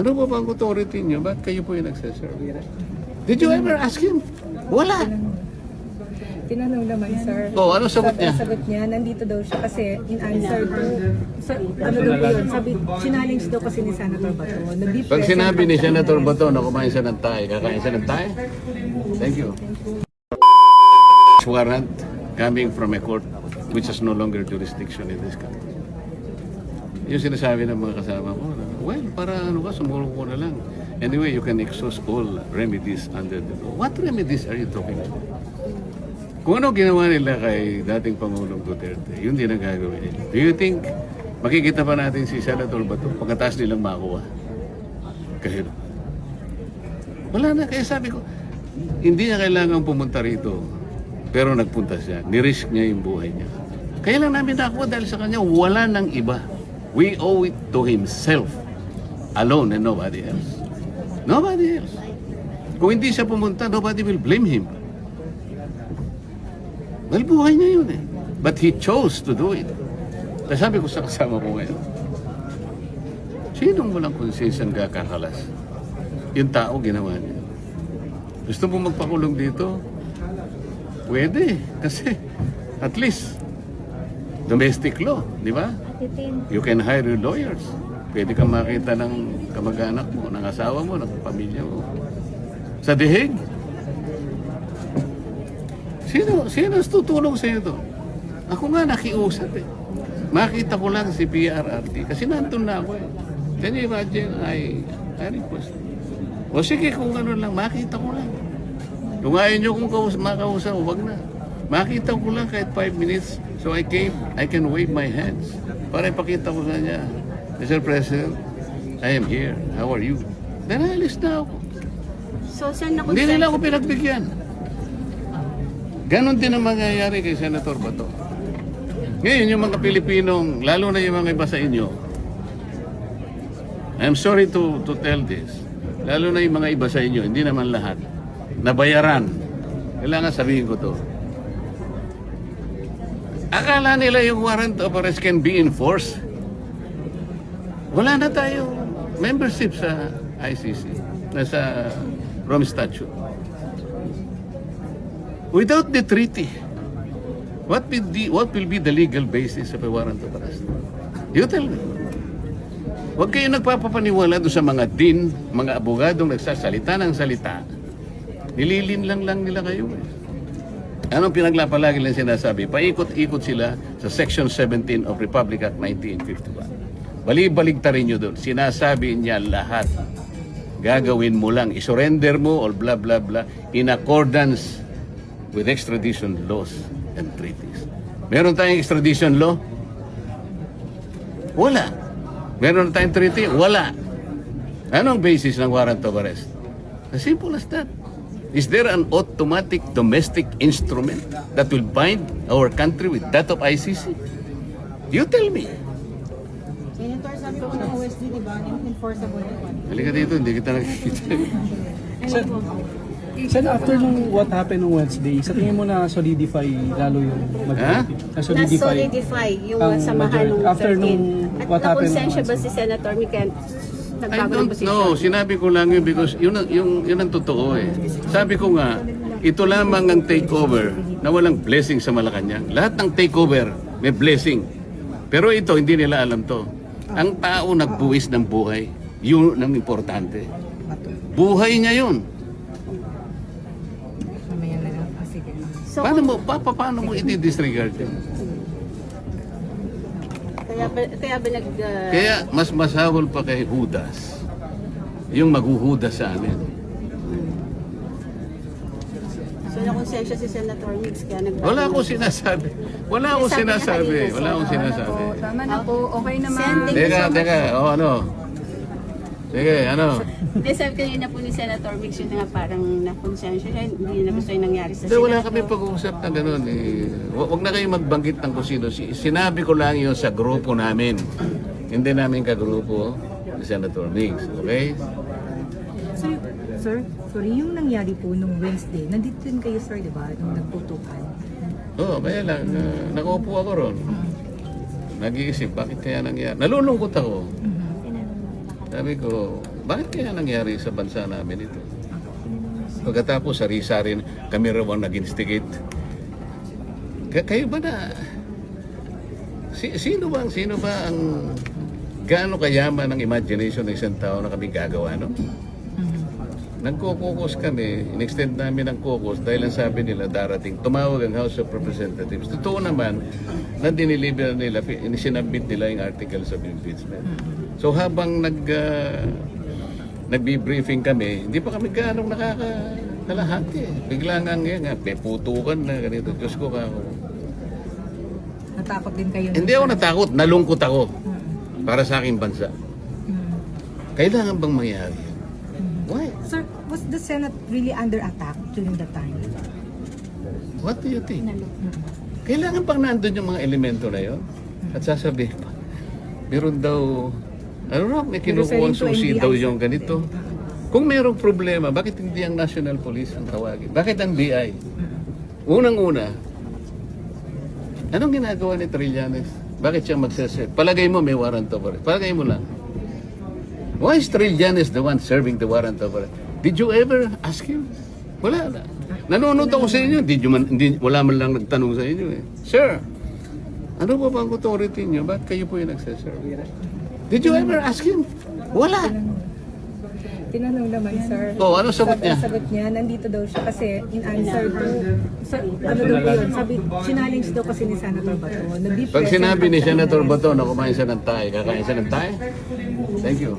Ano ba bang authority niyo? Ba't kayo po yung nagsaserve? Did you ever ask him? Wala. Tinanong naman, sir. Oh, ano sagot niya? Sagot niya, nandito daw siya kasi in answer to, ano daw po yun, sabi, challenge daw kasi ni Senator Bato. Pag sinabi ni Senator Bato na kumain siya ng tayo, kakain siya ng tayo? Thank you. Warrant coming from a court which has no longer jurisdiction in this country. Yung sinasabi ng mga kasama ko, well, para ano ka, sumulong ko na lang. Anyway, you can exhaust all remedies under the law. What remedies are you talking about? Kung ano ginawa nila kay dating Pangulong Duterte, yun din ang gagawin nila. Do you think makikita pa natin si Senator Bato pagkatapos nilang makuha? Kahit wala na. Kaya sabi ko, hindi niya kailangan pumunta rito. Pero nagpunta siya. Nirisk niya yung buhay niya. Kaya lang namin nakuha dahil sa kanya, wala nang iba. We owe it to himself alone and nobody else. Nobody else. Kung hindi siya pumunta, nobody will blame him. Well, buhay niya yun eh. But he chose to do it. Kaya sabi ko sa kasama ko ngayon, sinong walang konsensyang kakahalas? Yung tao ginawa niya. Gusto mo magpakulong dito? Pwede. Kasi at least domestic law, di ba? You can hire your lawyers. Pwede kang makita ng kamag-anak mo, ng asawa mo, ng pamilya mo. Sa dihig. Sino tutulong sa iyo to? Ako nga nakiusap eh. Makita ko lang si PRRT kasi nandun na ako eh. Can you imagine? I request. O sige, kung ano lang, makita ko lang. Kung ayaw nyo kung makausap, wag na. Makita ko lang kahit 5 minutes. So I can wave my hands. Para ipakita ko sa niya, Mr. President, I am here. How are you? Then alis na ako. So, saan na Hindi nila ako pinagbigyan. Ganon din ang mangyayari kay Senator Bato. Ngayon, yung mga Pilipinong, lalo na yung mga iba sa inyo, I'm sorry to tell this, lalo na yung mga iba sa inyo, hindi naman lahat, nabayaran. Kailangan sabihin ko to. Akala nila yung warrant of arrest can be enforced. Wala na tayo membership sa ICC, sa Rome Statute. Without the treaty, what will be the legal basis of a warrant of arrest? You tell me. Huwag kayo nagpapapaniwala doon sa mga din, mga abogadong nagsasalita ng salita. Nililin lang nila kayo eh. Anong pinaglapalagi lang sinasabi? Paikot-ikot sila sa Section 17 of Republic Act 1951. Bali-baligtarin nyo doon. Sinasabi niya lahat. Gagawin mo lang. I-surrender mo or blah blah blah in accordance with extradition laws and treaties. Meron tayong extradition law? Wala. Meron tayong treaty? Wala. Anong basis ng warrant of arrest? As simple as that. Is there an automatic domestic instrument that will bind our country with that of ICC? You tell me. Senator, sabi ko ng OSD, di ba, enforceable naman. Halika dito, hindi kita nakikita. Sen, after nung what happened on Wednesday, sa tingin mo na solidify lalo yung majority? Na-solidify yung ang samahan ng majority. After nung what At happened nakonsensya on ba si Senator Miken? I don't know. Sinabi ko lang yun because yun ang totoo eh. Sabi ko nga, ito lamang ang takeover na walang blessing sa Malacanang. Lahat ng takeover may blessing. Pero ito, hindi nila alam to. Ang tao nagbuwis ng buhay. Yun ang importante. Buhay niya yun. So, Paano mo i-disregard yun? kaya ba Kaya mas masawal pa kay Judas yung maghuhudas sa amin. So, nakonsensya si Senator Mix kaya Wala akong sinasabi. Wala akong sinasabi. Tama na po, okay naman. Teka. Ano? Sige, ano? Hindi, sabi kanina po ni Senator Mix yun nga parang nakonsensya siya. Hindi na gusto yung nangyari sa Hindi, wala kami pag-uusap na gano'n. Huwag na kayo magbanggit ng kung sino. Sinabi ko lang yun sa grupo namin. Hindi namin kagrupo ni Senator Mix. Okay? Sir, sorry, yung nangyari po nung Wednesday, nandito din kayo, sir, di ba? Nung nagputukan. Oo, kaya lang. Nakaupo ako ron. Nag-iisip, bakit kaya nangyari? Nalulungkot ako. Sabi ko, bakit kaya nangyari sa bansa namin ito? Pagkatapos sari-sari kami raw ang nag-instigate. Kayo ba na? Sino ba ang gaano kayaman ang imagination ng isang tao na kami gagawa, no? Nagko-caucus kami, in-extend namin ang caucus dahil ang sabi nila darating, tumawag ang House of Representatives. Totoo naman na diniliber nila, sinabit nila yung articles of impeachment. So habang nagbi-briefing kami, hindi pa kami gaano nakakalahati. Bigla nga may putukan na ganito. Diyos ko ka ako. Natakot din kayo. Hindi ako natakot, nalungkot ako para sa aking bansa. Kailangan bang mangyari? Why? Sir, was the Senate really under attack during that time? What do you think? Kailangan pang nandun yung mga elemento na yun? At sasabihin pa, meron daw, ano raw, may kinukuhang susi daw yung ganito. Kung merong problema, bakit hindi ang National Police ang tawagin? Bakit ang BI? Unang-una, anong ginagawa ni Trillanes? Bakit siya magsaserve? Palagay mo may warrant of arrest. Palagay mo lang. Why is Trillanes the one serving the warrant of arrest? Did you ever ask him? Wala na. Nanonood ako sa inyo. Wala man lang nagtanong sa inyo eh. Sir, ano ba bang authority niyo? Bakit kayo po yung nagsaserve? Did you ever ask him? Wala. Tinanong naman, sir. Oh, ano sagot niya? Sagot niya, nandito daw siya kasi in answer to, ano daw po yun, sabi, challenge daw kasi ni Senator Bato. Pag sinabi ni Senator Bato na kumain siya ng tayo, kakain siya ng tayo? Thank you.